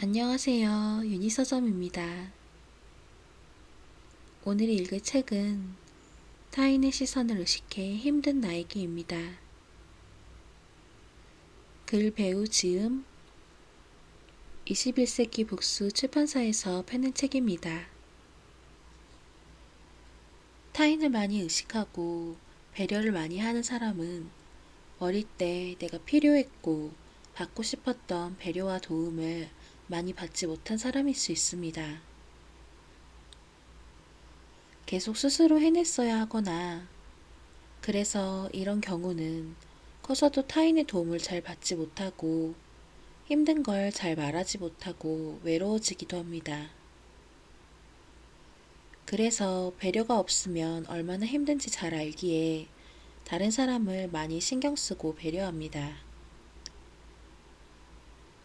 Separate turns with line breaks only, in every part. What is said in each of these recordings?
안녕하세요. 유니서점입니다. 오늘 읽을 책은 타인의 시선을 의식해 힘든 나에게입니다. 글 배우 지음 21세기 북스 출판사에서 펴낸 책입니다. 타인을 많이 의식하고 배려를 많이 하는 사람은 어릴 때 내가 필요했고 받고 싶었던 배려와 도움을 많이 받지 못한 사람일 수 있습니다. 계속 스스로 해냈어야 하거나 그래서 이런 경우는 커서도 타인의 도움을 잘 받지 못하고 힘든 걸 잘 말하지 못하고 외로워지기도 합니다. 그래서 배려가 없으면 얼마나 힘든지 잘 알기에 다른 사람을 많이 신경 쓰고 배려합니다.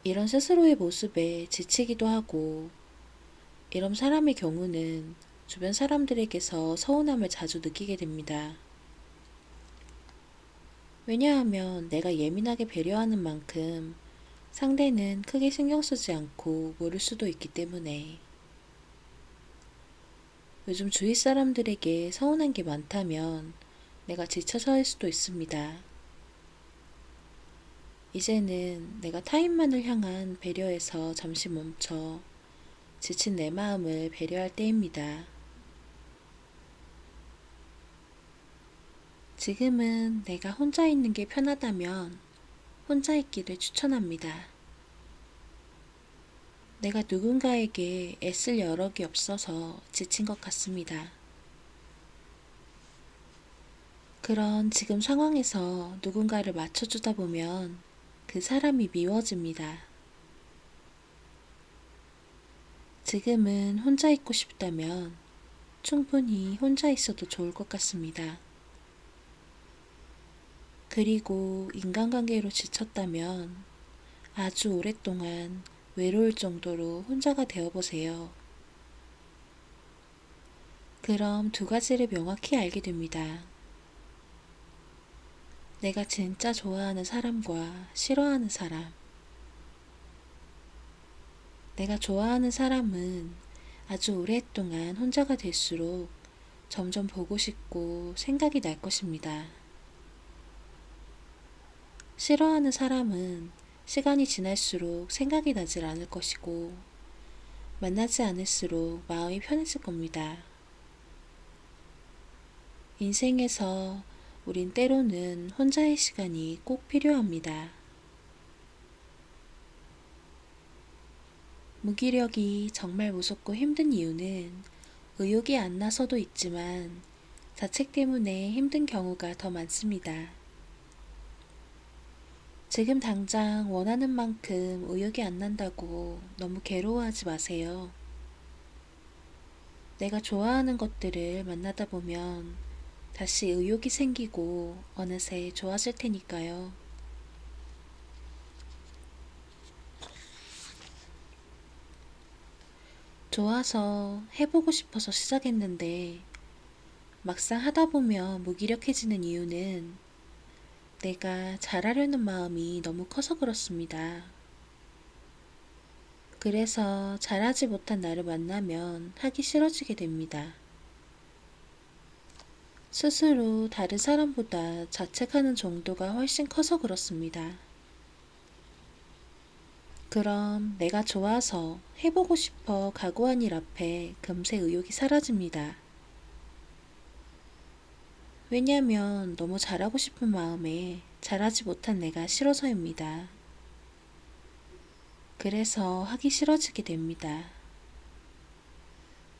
이런 스스로의 모습에 지치기도 하고 이런 사람의 경우는 주변 사람들에게서 서운함을 자주 느끼게 됩니다. 왜냐하면 내가 예민하게 배려하는 만큼 상대는 크게 신경 쓰지 않고 모를 수도 있기 때문에 요즘 주위 사람들에게 서운한 게 많다면 내가 지쳐서일 수도 있습니다. 이제는 내가 타인만을 향한 배려에서 잠시 멈춰 지친 내 마음을 배려할 때입니다. 지금은 내가 혼자 있는 게 편하다면 혼자 있기를 추천합니다. 내가 누군가에게 애쓸 여력이 없어서 지친 것 같습니다. 그런 지금 상황에서 누군가를 맞춰주다 보면 그 사람이 미워집니다. 지금은 혼자 있고 싶다면 충분히 혼자 있어도 좋을 것 같습니다. 그리고 인간관계로 지쳤다면 아주 오랫동안 외로울 정도로 혼자가 되어보세요. 그럼 두 가지를 명확히 알게 됩니다. 내가 진짜 좋아하는 사람과 싫어하는 사람. 내가 좋아하는 사람은 아주 오랫동안 혼자가 될수록 점점 보고 싶고 생각이 날 것입니다. 싫어하는 사람은 시간이 지날수록 생각이 나질 않을 것이고 만나지 않을수록 마음이 편해질 겁니다. 인생에서 우린 때로는 혼자의 시간이 꼭 필요합니다. 무기력이 정말 무섭고 힘든 이유는 의욕이 안 나서도 있지만 자책 때문에 힘든 경우가 더 많습니다. 지금 당장 원하는 만큼 의욕이 안 난다고 너무 괴로워하지 마세요. 내가 좋아하는 것들을 만나다 보면 다시 의욕이 생기고 어느새 좋아질 테니까요. 좋아서 해보고 싶어서 시작했는데 막상 하다 보면 무기력해지는 이유는 내가 잘하려는 마음이 너무 커서 그렇습니다. 그래서 잘하지 못한 나를 만나면 하기 싫어지게 됩니다. 스스로 다른 사람보다 자책하는 정도가 훨씬 커서 그렇습니다. 그럼 내가 좋아서 해보고 싶어 각오한 일 앞에 금세 의욕이 사라집니다. 왜냐면 너무 잘하고 싶은 마음에 잘하지 못한 내가 싫어서입니다. 그래서 하기 싫어지게 됩니다.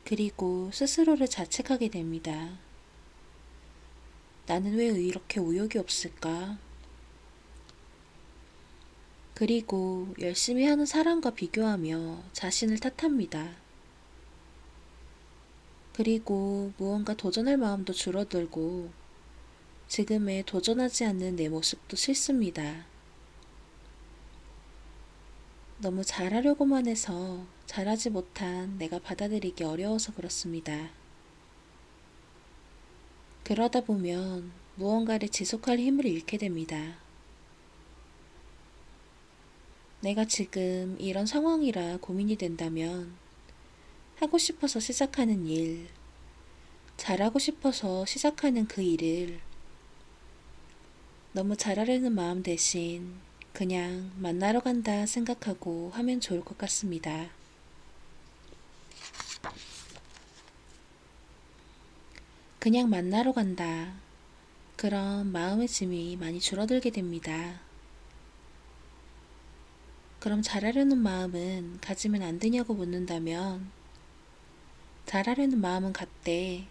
그리고 스스로를 자책하게 됩니다. 나는 왜 이렇게 의욕이 없을까? 그리고 열심히 하는 사람과 비교하며 자신을 탓합니다. 그리고 무언가 도전할 마음도 줄어들고 지금의 도전하지 않는 내 모습도 싫습니다. 너무 잘하려고만 해서 잘하지 못한 내가 받아들이기 어려워서 그렇습니다. 그러다 보면 무언가를 지속할 힘을 잃게 됩니다. 내가 지금 이런 상황이라 고민이 된다면 하고 싶어서 시작하는 일, 잘하고 싶어서 시작하는 그 일을 너무 잘하려는 마음 대신 그냥 만나러 간다 생각하고 하면 좋을 것 같습니다. 그냥 만나러 간다. 그럼 마음의 짐이 많이 줄어들게 됩니다. 그럼 잘하려는 마음은 가지면 안 되냐고 묻는다면 잘하려는 마음은 같대.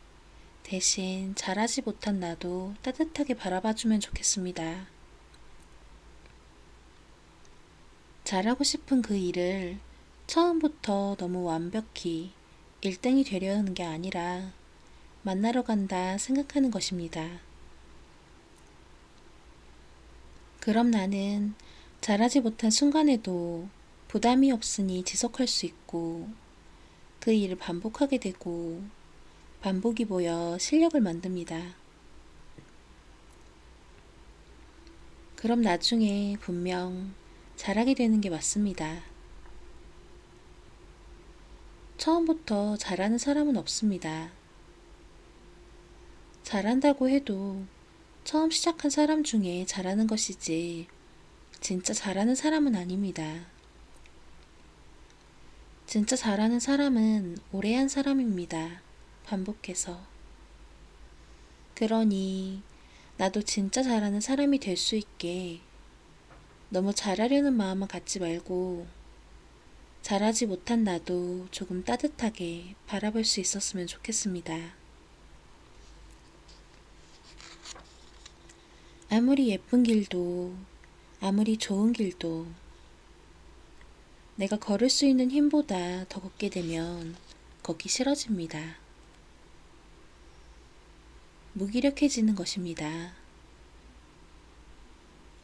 대신 잘하지 못한 나도 따뜻하게 바라봐주면 좋겠습니다. 잘하고 싶은 그 일을 처음부터 너무 완벽히 1등이 되려는 게 아니라 만나러 간다 생각하는 것입니다. 그럼 나는 잘하지 못한 순간에도 부담이 없으니 지속할 수 있고 그 일을 반복하게 되고 반복이 모여 실력을 만듭니다. 그럼 나중에 분명 잘하게 되는 게 맞습니다. 처음부터 잘하는 사람은 없습니다. 잘한다고 해도 처음 시작한 사람 중에 잘하는 것이지 진짜 잘하는 사람은 아닙니다. 진짜 잘하는 사람은 오래 한 사람입니다. 반복해서. 그러니 나도 진짜 잘하는 사람이 될 수 있게 너무 잘하려는 마음은 갖지 말고 잘하지 못한 나도 조금 따뜻하게 바라볼 수 있었으면 좋겠습니다. 아무리 예쁜 길도, 아무리 좋은 길도 내가 걸을 수 있는 힘보다 더 걷게 되면 걷기 싫어집니다. 무기력해지는 것입니다.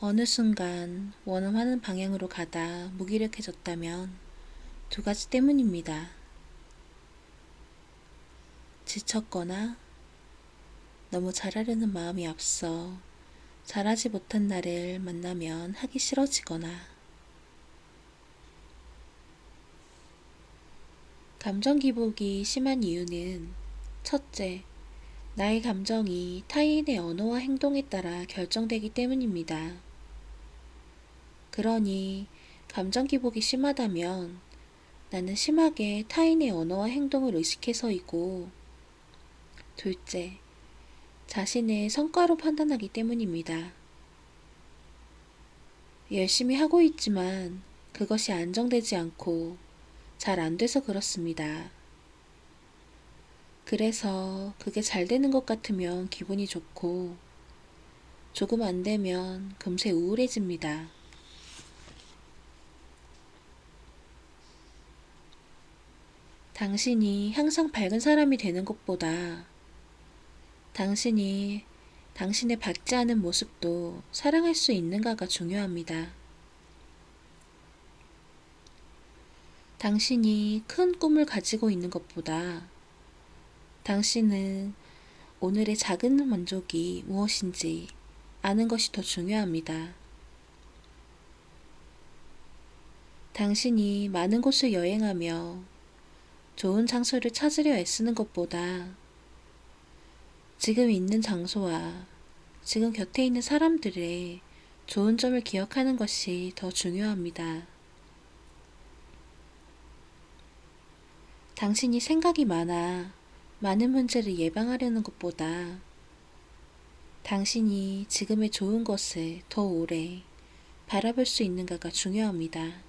어느 순간 원하는 방향으로 가다 무기력해졌다면 두 가지 때문입니다. 지쳤거나 너무 잘하려는 마음이 앞서 잘하지 못한 나를 만나면 하기 싫어지거나 감정 기복이 심한 이유는 첫째, 나의 감정이 타인의 언어와 행동에 따라 결정되기 때문입니다. 그러니 감정 기복이 심하다면 나는 심하게 타인의 언어와 행동을 의식해서이고 둘째, 자신의 성과로 판단하기 때문입니다. 열심히 하고 있지만 그것이 안정되지 않고 잘 안 돼서 그렇습니다. 그래서 그게 잘 되는 것 같으면 기분이 좋고 조금 안 되면 금세 우울해집니다. 당신이 항상 밝은 사람이 되는 것보다 당신이 당신의 밝지 않은 모습도 사랑할 수 있는가가 중요합니다. 당신이 큰 꿈을 가지고 있는 것보다 당신은 오늘의 작은 만족이 무엇인지 아는 것이 더 중요합니다. 당신이 많은 곳을 여행하며 좋은 장소를 찾으려 애쓰는 것보다 지금 있는 장소와 지금 곁에 있는 사람들의 좋은 점을 기억하는 것이 더 중요합니다. 당신이 생각이 많아 많은 문제를 예방하려는 것보다 당신이 지금의 좋은 것을 더 오래 바라볼 수 있는가가 중요합니다.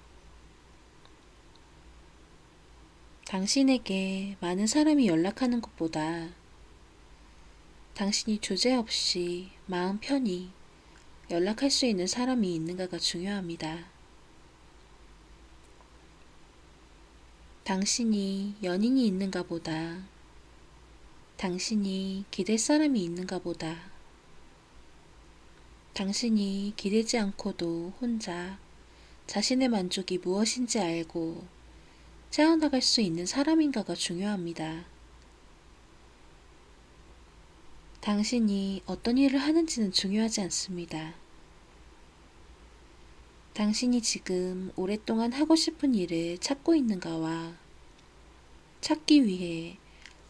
당신에게 많은 사람이 연락하는 것보다 당신이 주제 없이 마음 편히 연락할 수 있는 사람이 있는가가 중요합니다. 당신이 연인이 있는가 보다 당신이 기댈 사람이 있는가 보다 당신이 기대지 않고도 혼자 자신의 만족이 무엇인지 알고 채워나갈 수 있는 사람인가가 중요합니다. 당신이 어떤 일을 하는지는 중요하지 않습니다. 당신이 지금 오랫동안 하고 싶은 일을 찾고 있는가와 찾기 위해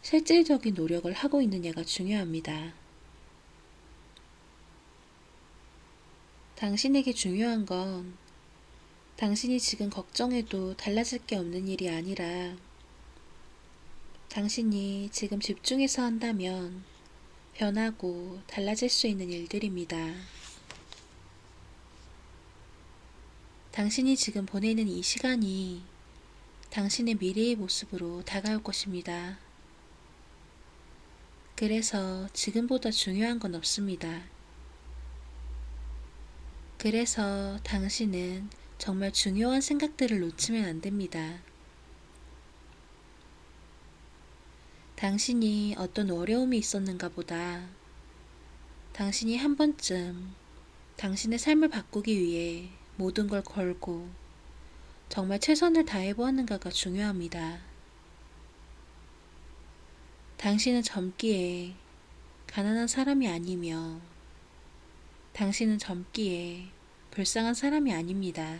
실질적인 노력을 하고 있느냐가 중요합니다. 당신에게 중요한 건 당신이 지금 걱정해도 달라질 게 없는 일이 아니라 당신이 지금 집중해서 한다면 변하고 달라질 수 있는 일들입니다. 당신이 지금 보내는 이 시간이 당신의 미래의 모습으로 다가올 것입니다. 그래서 지금보다 중요한 건 없습니다. 그래서 당신은 정말 중요한 생각들을 놓치면 안 됩니다. 당신이 어떤 어려움이 있었는가 보다 당신이 한 번쯤 당신의 삶을 바꾸기 위해 모든 걸 걸고 정말 최선을 다해 보았는가가 중요합니다. 당신은 젊기에 가난한 사람이 아니며 당신은 젊기에 불쌍한 사람이 아닙니다.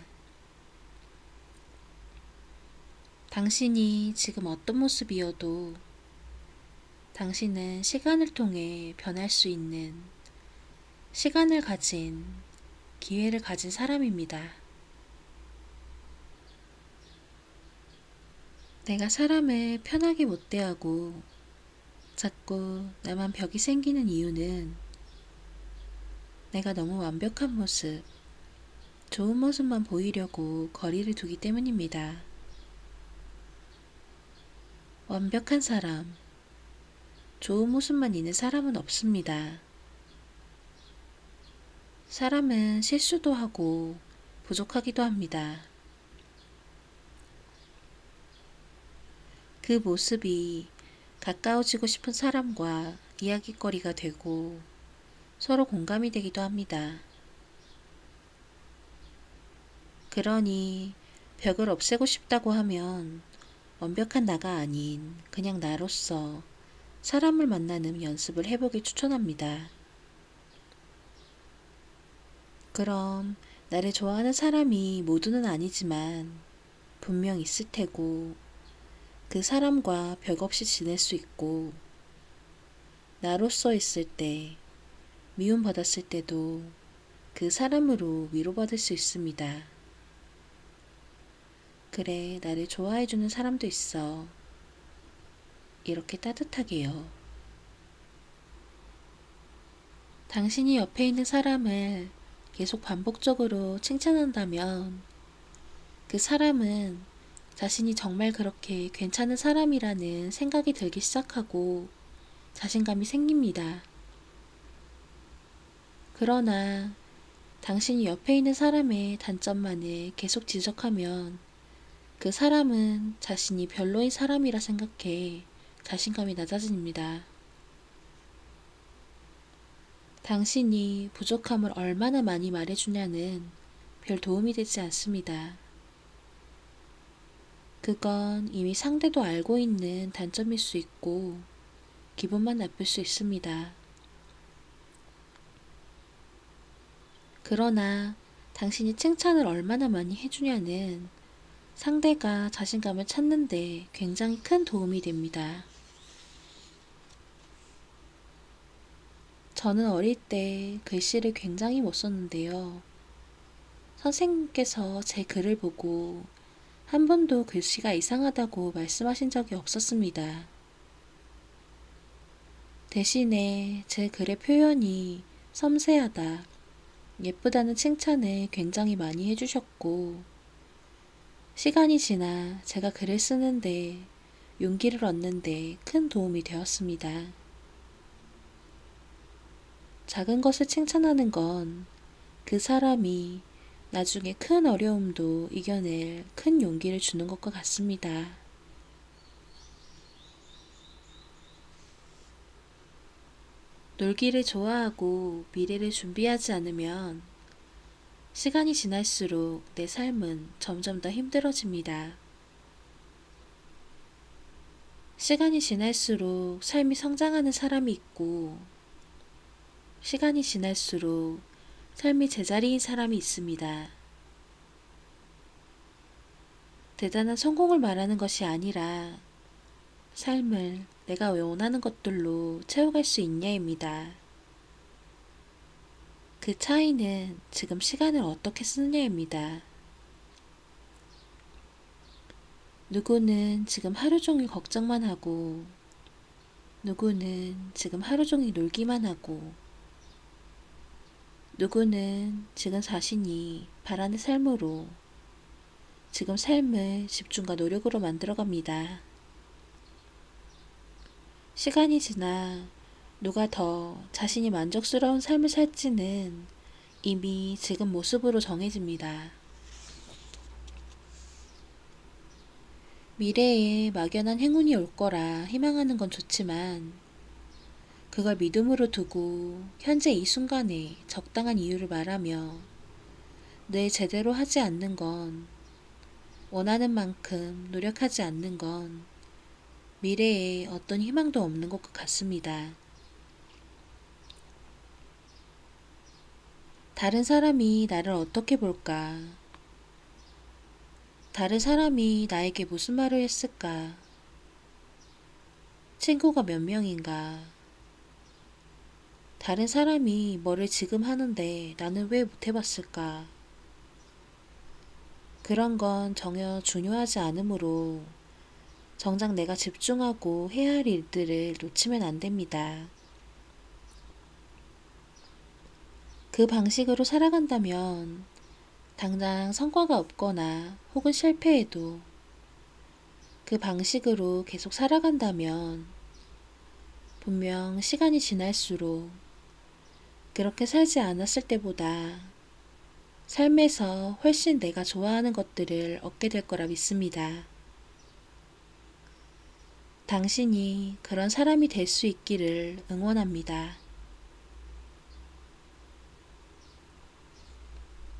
당신이 지금 어떤 모습이어도 당신은 시간을 통해 변할 수 있는 시간을 가진 기회를 가진 사람입니다. 내가 사람을 편하게 못 대하고 자꾸 나만 벽이 생기는 이유는 내가 너무 완벽한 모습, 좋은 모습만 보이려고 거리를 두기 때문입니다. 완벽한 사람, 좋은 모습만 있는 사람은 없습니다. 사람은 실수도 하고 부족하기도 합니다. 그 모습이 가까워지고 싶은 사람과 이야깃거리가 되고 서로 공감이 되기도 합니다. 그러니 벽을 없애고 싶다고 하면 완벽한 나가 아닌 그냥 나로서 사람을 만나는 연습을 해보길 추천합니다. 그럼 나를 좋아하는 사람이 모두는 아니지만 분명 있을 테고 그 사람과 벽 없이 지낼 수 있고 나로서 있을 때 미움받았을 때도 그 사람으로 위로받을 수 있습니다. 그래, 나를 좋아해주는 사람도 있어. 이렇게 따뜻하게요. 당신이 옆에 있는 사람을 계속 반복적으로 칭찬한다면 그 사람은 자신이 정말 그렇게 괜찮은 사람이라는 생각이 들기 시작하고 자신감이 생깁니다. 그러나 당신이 옆에 있는 사람의 단점만을 계속 지적하면 그 사람은 자신이 별로인 사람이라 생각해 자신감이 낮아집니다. 당신이 부족함을 얼마나 많이 말해주냐는 별 도움이 되지 않습니다. 그건 이미 상대도 알고 있는 단점일 수 있고 기분만 나쁠 수 있습니다. 그러나 당신이 칭찬을 얼마나 많이 해주냐는 상대가 자신감을 찾는데 굉장히 큰 도움이 됩니다. 저는 어릴 때 글씨를 굉장히 못 썼는데요. 선생님께서 제 글을 보고 한 번도 글씨가 이상하다고 말씀하신 적이 없었습니다. 대신에 제 글의 표현이 섬세하다, 예쁘다는 칭찬을 굉장히 많이 해주셨고, 시간이 지나 제가 글을 쓰는데 용기를 얻는데 큰 도움이 되었습니다. 작은 것을 칭찬하는 건 그 사람이 나중에 큰 어려움도 이겨낼 큰 용기를 주는 것과 같습니다. 놀기를 좋아하고 미래를 준비하지 않으면 시간이 지날수록 내 삶은 점점 더 힘들어집니다. 시간이 지날수록 삶이 성장하는 사람이 있고, 시간이 지날수록 삶이 제자리인 사람이 있습니다. 대단한 성공을 말하는 것이 아니라 삶을 내가 원하는 것들로 채워갈 수 있냐입니다. 그 차이는 지금 시간을 어떻게 쓰느냐입니다. 누구는 지금 하루 종일 걱정만 하고, 누구는 지금 하루 종일 놀기만 하고, 누구는 지금 자신이 바라는 삶으로 지금 삶을 집중과 노력으로 만들어갑니다. 시간이 지나 누가 더 자신이 만족스러운 삶을 살지는 이미 지금 모습으로 정해집니다. 미래에 막연한 행운이 올 거라 희망하는 건 좋지만 그걸 믿음으로 두고 현재 이 순간에 적당한 이유를 말하며 늘 제대로 하지 않는 건, 원하는 만큼 노력하지 않는 건 미래에 어떤 희망도 없는 것 같습니다. 다른 사람이 나를 어떻게 볼까? 다른 사람이 나에게 무슨 말을 했을까? 친구가 몇 명인가? 다른 사람이 뭐를 지금 하는데 나는 왜 못해봤을까? 그런 건 전혀 중요하지 않으므로 정작 내가 집중하고 해야 할 일들을 놓치면 안 됩니다. 그 방식으로 살아간다면 당장 성과가 없거나 혹은 실패해도 그 방식으로 계속 살아간다면 분명 시간이 지날수록 그렇게 살지 않았을 때보다 삶에서 훨씬 내가 좋아하는 것들을 얻게 될 거라 믿습니다. 당신이 그런 사람이 될 수 있기를 응원합니다.